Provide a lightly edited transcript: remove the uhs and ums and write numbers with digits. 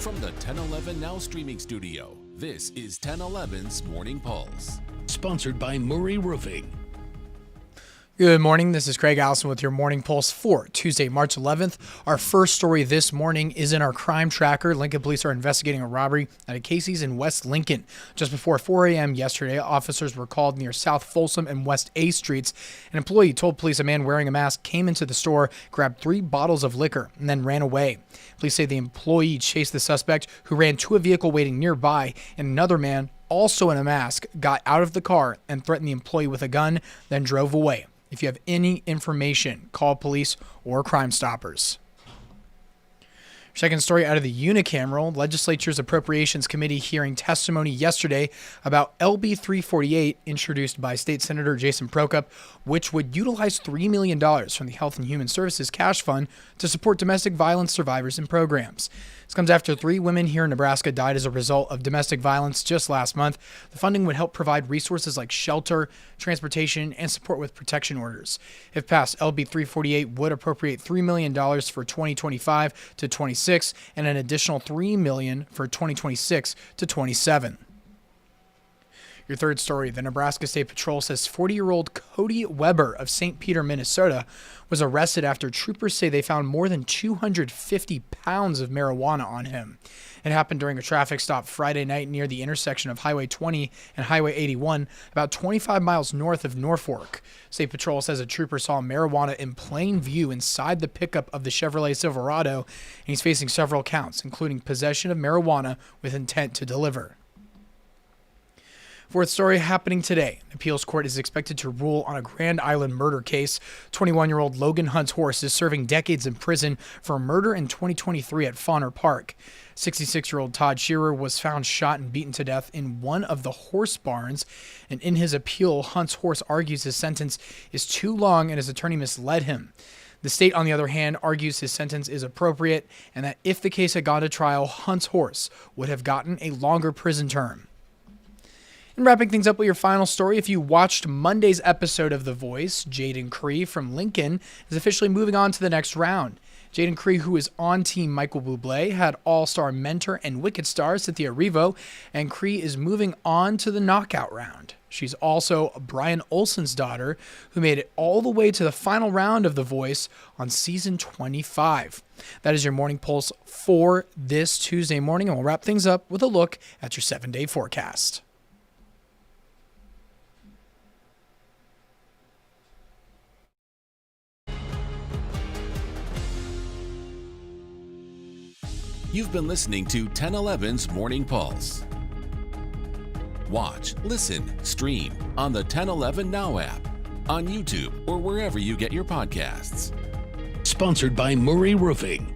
From the 1011 Now streaming studio, this is 1011's Morning Pulse. Sponsored by Murray Roofing. Good morning. This is Craig Allison with your Morning Pulse for Tuesday, March 11th. Our first story this morning is in our crime tracker. Lincoln police are investigating a robbery at a Casey's in West Lincoln. Just before 4 a.m. yesterday, officers were called near South Folsom and West A Streets. An employee told police a man wearing a mask came into the store, grabbed 3 bottles of liquor, and then ran away. Police say the employee chased the suspect, who ran to a vehicle waiting nearby, and another man, also in a mask, got out of the car and threatened the employee with a gun, then drove away. If you have any information, call police or Crime Stoppers. Second story out of the unicameral, legislature's Appropriations Committee hearing testimony yesterday about LB 348 introduced by State Senator Jason Prokop, which would utilize $3 million from the Health and Human Services Cash Fund to support domestic violence survivors and programs. This comes after 3 women here in Nebraska died as a result of domestic violence just last month. The funding would help provide resources like shelter, transportation, and support with protection orders. If passed, LB 348 would appropriate $3 million for 2025 to 26 and an additional $3 million for 2026 to 27. Your third story, the Nebraska State Patrol says 40-year-old Cody Weber of St. Peter, Minnesota, was arrested after troopers say they found more than 250 pounds of marijuana on him. It happened during a traffic stop Friday night near the intersection of Highway 20 and Highway 81, about 25 miles north of Norfolk. State Patrol says a trooper saw marijuana in plain view inside the pickup of the Chevrolet Silverado, and he's facing several counts, including possession of marijuana with intent to deliver. Fourth story happening today. The appeals court is expected to rule on a Grand Island murder case. 21-year-old Logan Hunt's horse is serving decades in prison for a murder in 2023 at Fauner Park. 66-year-old Todd Shearer was found shot and beaten to death in one of the horse barns. And in his appeal, Hunt's horse argues his sentence is too long and his attorney misled him. The state, on the other hand, argues his sentence is appropriate and that if the case had gone to trial, Hunt's horse would have gotten a longer prison term. And wrapping things up with your final story, if you watched Monday's episode of The Voice, Jadyn Cree from Lincoln is officially moving on to the next round. Jadyn Cree, who is on Team Michael Bublé, had all-star mentor and Wicked star Cynthia Erivo, and Cree is moving on to the knockout round. She's also Brian Olsen's daughter, who made it all the way to the final round of The Voice on season 25. That is your Morning Pulse for this Tuesday morning, and we'll wrap things up with a look at your 7-day forecast. You've been listening to 1011's Morning Pulse. Watch, listen, stream on the 1011 Now app, on YouTube, or wherever you get your podcasts. Sponsored by Murray Roofing.